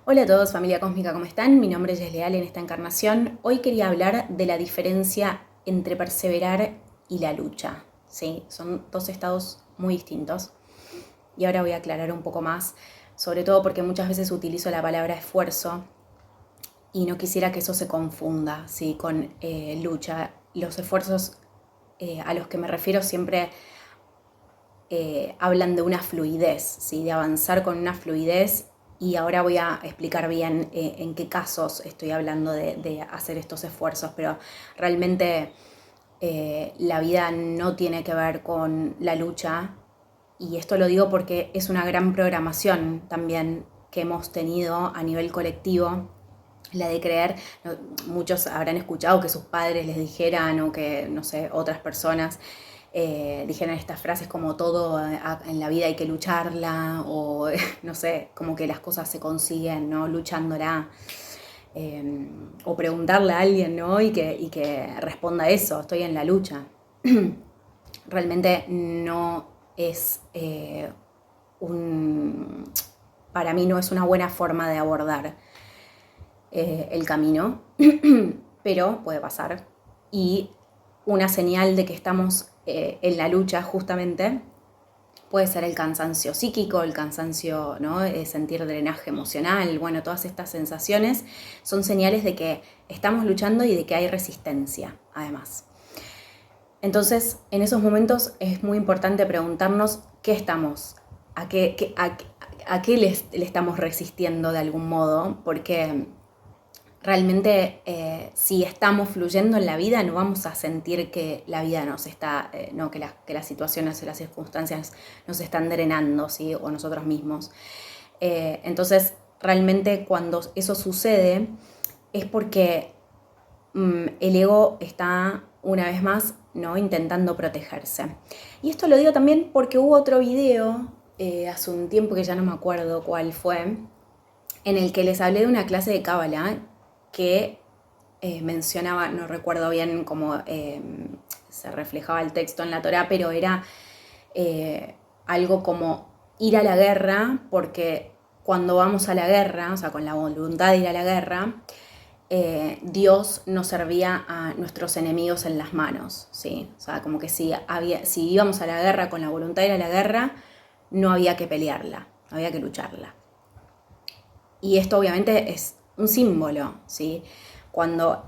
Hola a todos, familia cósmica, ¿cómo están? Mi nombre es Jess Leal en esta encarnación. Hoy quería hablar de la diferencia entre perseverar y la lucha. Sí, son dos estados muy distintos. Y ahora voy a aclarar un poco más, sobre todo porque muchas veces utilizo la palabra esfuerzo y no quisiera que eso se confunda, ¿sí? Con lucha. Los esfuerzos a los que me refiero siempre hablan de una fluidez, ¿sí? De avanzar con una fluidez. Y ahora voy a explicar bien en qué casos estoy hablando de hacer estos esfuerzos, pero realmente la vida no tiene que ver con la lucha, y esto lo digo porque es una gran programación también que hemos tenido a nivel colectivo, la de creer. Muchos habrán escuchado que sus padres les dijeran, o que, no sé, otras personas dijeran estas frases como todo en la vida hay que lucharla, o no sé, como que las cosas se consiguen, ¿no? Luchándola. O preguntarle a alguien, ¿no? Y que responda eso, estoy en la lucha. Realmente no es para mí no es una buena forma de abordar el camino, pero puede pasar. Y una señal de que estamos en la lucha justamente puede ser el cansancio psíquico, el cansancio, ¿no? Sentir drenaje emocional. Bueno, todas estas sensaciones son señales de que estamos luchando y de que hay resistencia, además. Entonces, en esos momentos es muy importante preguntarnos qué estamos, a qué le estamos resistiendo de algún modo, porque realmente si estamos fluyendo en la vida no vamos a sentir que la vida nos está, no, que las situaciones y las circunstancias nos están drenando, ¿sí? O nosotros mismos. Entonces, realmente cuando eso sucede es porque el ego está una vez más, ¿no? Intentando protegerse. Y esto lo digo también porque hubo otro video hace un tiempo que ya no me acuerdo cuál fue, en el que les hablé de una clase de cábala que mencionaba, no recuerdo bien cómo se reflejaba el texto en la Torá, pero era algo como ir a la guerra, porque cuando vamos a la guerra, o sea, con la voluntad de ir a la guerra, Dios nos servía a nuestros enemigos en las manos, ¿sí? O sea, como que si íbamos a la guerra con la voluntad de ir a la guerra, no había que pelearla, no había que lucharla. Y esto obviamente es un símbolo, ¿sí? Cuando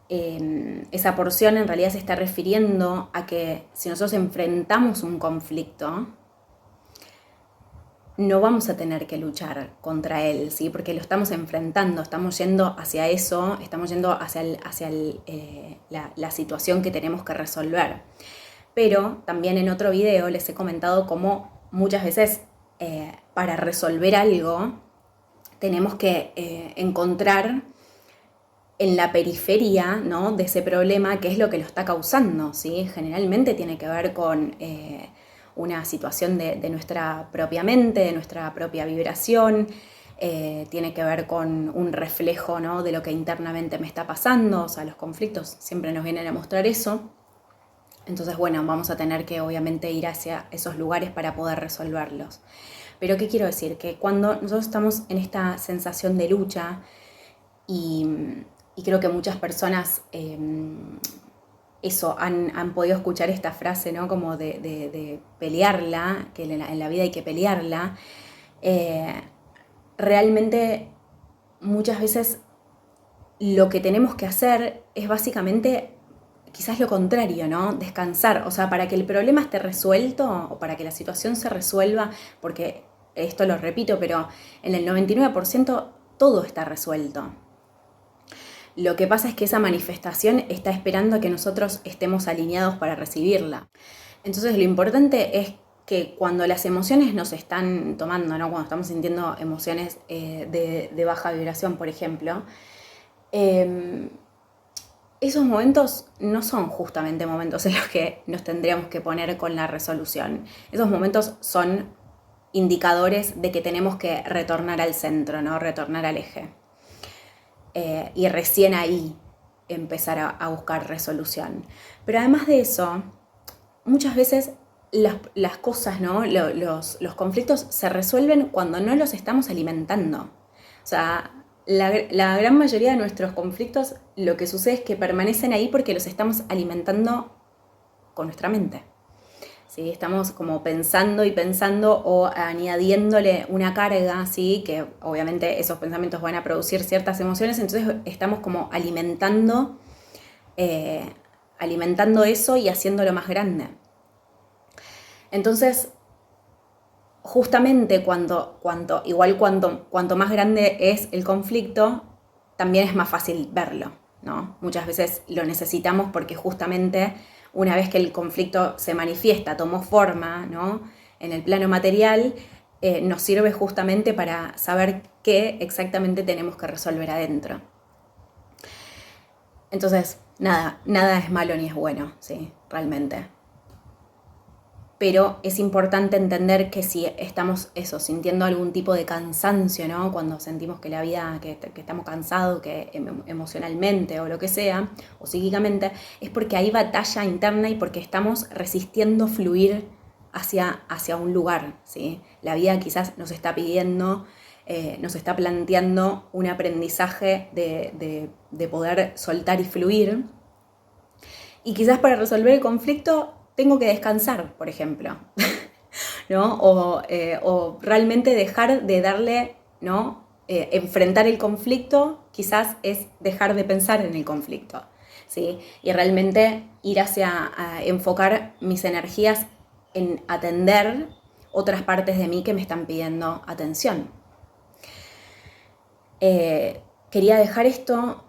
esa porción en realidad se está refiriendo a que si nosotros enfrentamos un conflicto, no vamos a tener que luchar contra él, ¿sí? Porque lo estamos enfrentando, estamos yendo hacia eso, estamos yendo hacia la situación que tenemos que resolver. Pero también en otro video les he comentado cómo muchas veces para resolver algo tenemos que encontrar en la periferia, ¿no? De ese problema qué es lo que lo está causando, ¿sí? Generalmente tiene que ver con una situación de nuestra propia mente, de nuestra propia vibración, tiene que ver con un reflejo, ¿no? De lo que internamente me está pasando. O sea, los conflictos siempre nos vienen a mostrar eso. Entonces, bueno, vamos a tener que obviamente ir hacia esos lugares para poder resolverlos. Pero ¿qué quiero decir? Que cuando nosotros estamos en esta sensación de lucha, y creo que muchas personas eso han podido escuchar esta frase, ¿no? Como de pelearla, que en la vida hay que pelearla. Realmente muchas veces lo que tenemos que hacer es básicamente quizás lo contrario, ¿no? Descansar. O sea, para que el problema esté resuelto o para que la situación se resuelva, porque esto lo repito, pero en el 99% todo está resuelto. Lo que pasa es que esa manifestación está esperando a que nosotros estemos alineados para recibirla. Entonces lo importante es que cuando las emociones nos están tomando, ¿no? Cuando estamos sintiendo emociones de baja vibración, por ejemplo, esos momentos no son justamente momentos en los que nos tendríamos que poner con la resolución. Esos momentos son indicadores de que tenemos que retornar al centro, ¿no? Retornar al eje. Y recién ahí empezar a buscar resolución. Pero además de eso, muchas veces las cosas, ¿no? Los conflictos se resuelven cuando no los estamos alimentando. O sea, la gran mayoría de nuestros conflictos lo que sucede es que permanecen ahí porque los estamos alimentando con nuestra mente. ¿Sí? Estamos como pensando y pensando o añadiéndole una carga, ¿sí? Que obviamente esos pensamientos van a producir ciertas emociones, entonces estamos como alimentando eso y haciéndolo más grande. Entonces, justamente cuanto más grande es el conflicto, también es más fácil verlo, ¿no? Muchas veces lo necesitamos porque justamente una vez que el conflicto se manifiesta, tomó forma, ¿no? En el plano material, nos sirve justamente para saber qué exactamente tenemos que resolver adentro. Entonces, nada es malo ni es bueno, ¿sí? Realmente. Pero es importante entender que si estamos sintiendo algún tipo de cansancio, ¿no? Cuando sentimos que la vida, que estamos cansados, que emocionalmente o lo que sea, o psíquicamente, es porque hay batalla interna y porque estamos resistiendo fluir hacia un lugar, ¿sí? La vida quizás nos está pidiendo, nos está planteando un aprendizaje de poder soltar y fluir. Y quizás para resolver el conflicto tengo que descansar, por ejemplo, ¿no? O realmente dejar de darle, ¿no? Enfrentar el conflicto quizás es dejar de pensar en el conflicto, ¿sí? Y realmente ir a enfocar mis energías en atender otras partes de mí que me están pidiendo atención. Quería dejar esto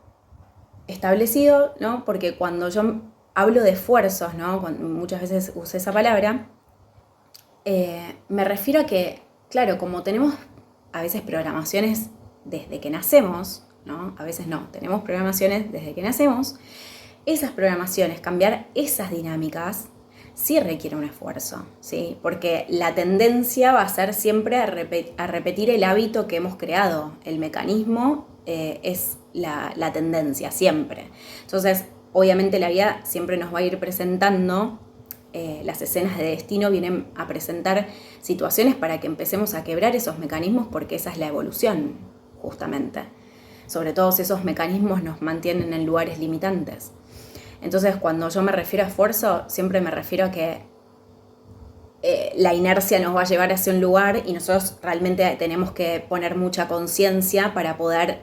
establecido, ¿no? Porque cuando yo hablo de esfuerzos, ¿no? Muchas veces usé esa palabra, me refiero a que, claro, como tenemos a veces programaciones desde que nacemos, ¿no? A veces no, tenemos programaciones desde que nacemos, esas programaciones, cambiar esas dinámicas, sí requiere un esfuerzo, ¿sí? Porque la tendencia va a ser siempre a repetir el hábito que hemos creado, el mecanismo es la tendencia, siempre. Entonces, obviamente la vida siempre nos va a ir presentando, las escenas de destino vienen a presentar situaciones para que empecemos a quebrar esos mecanismos porque esa es la evolución, justamente. Sobre todo si esos mecanismos nos mantienen en lugares limitantes. Entonces, cuando yo me refiero a esfuerzo, siempre me refiero a que la inercia nos va a llevar hacia un lugar y nosotros realmente tenemos que poner mucha conciencia para poder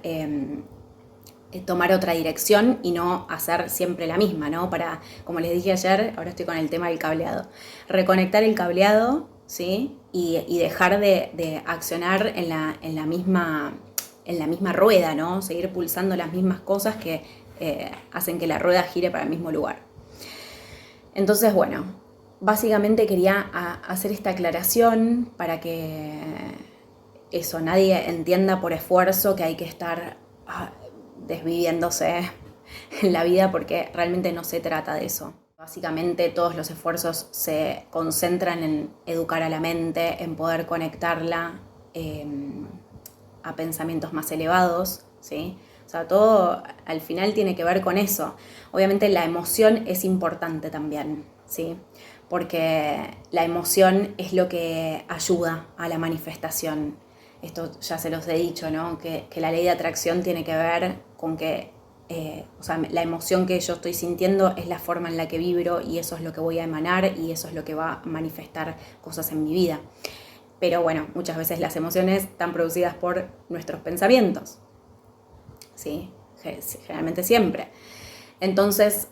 tomar otra dirección y no hacer siempre la misma, ¿no? Para, como les dije ayer, ahora estoy con el tema del cableado, reconectar el cableado, ¿sí? Y dejar de accionar en la misma rueda, ¿no? Seguir pulsando las mismas cosas que hacen que la rueda gire para el mismo lugar. Entonces, bueno, básicamente quería hacer esta aclaración para que eso, nadie entienda por esfuerzo que hay que estar desviviéndose en la vida, porque realmente no se trata de eso. Básicamente todos los esfuerzos se concentran en educar a la mente, en poder conectarla a pensamientos más elevados, ¿sí? O sea, todo al final tiene que ver con eso. Obviamente la emoción es importante también, ¿sí? Porque la emoción es lo que ayuda a la manifestación. Esto ya se los he dicho, ¿no? Que la ley de atracción tiene que ver con que, o sea, la emoción que yo estoy sintiendo es la forma en la que vibro y eso es lo que voy a emanar y eso es lo que va a manifestar cosas en mi vida. Pero bueno, muchas veces las emociones están producidas por nuestros pensamientos, ¿sí? Generalmente siempre. Entonces,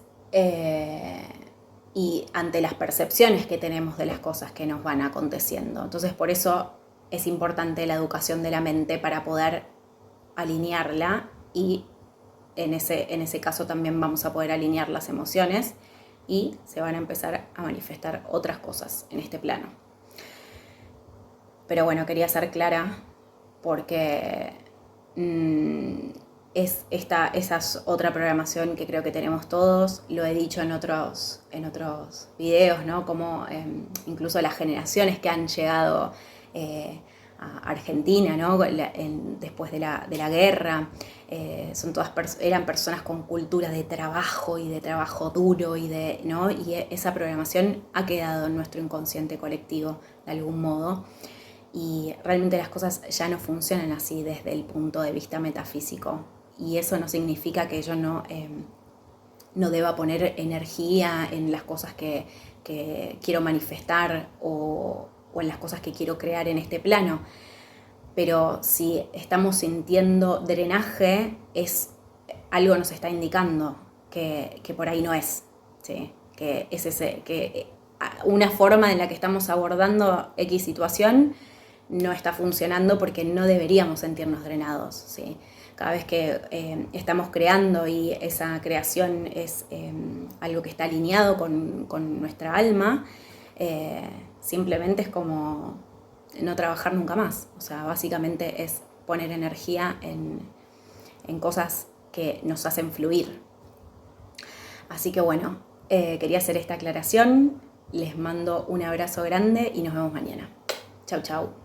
y ante las percepciones que tenemos de las cosas que nos van aconteciendo. Entonces, por eso es importante la educación de la mente para poder alinearla y en ese caso también vamos a poder alinear las emociones y se van a empezar a manifestar otras cosas en este plano. Pero bueno, quería ser clara porque esa es otra programación que creo que tenemos todos. Lo he dicho en otros videos, ¿no? Como incluso las generaciones que han llegado a Argentina, ¿no? Después de la guerra, eran personas con cultura de trabajo y de trabajo duro ¿no? Y esa programación ha quedado en nuestro inconsciente colectivo de algún modo. Y realmente las cosas ya no funcionan así desde el punto de vista metafísico. Y eso no significa que yo no deba poner energía en las cosas que quiero manifestar o en las cosas que quiero crear en este plano. Pero si estamos sintiendo drenaje, algo nos está indicando que por ahí no es, ¿sí? Que una forma en la que estamos abordando X situación no está funcionando porque no deberíamos sentirnos drenados, ¿sí? Cada vez que estamos creando y esa creación es algo que está alineado con nuestra alma, simplemente es como no trabajar nunca más. O sea, básicamente es poner energía en cosas que nos hacen fluir. Así que bueno, quería hacer esta aclaración. Les mando un abrazo grande y nos vemos mañana. Chau, chau.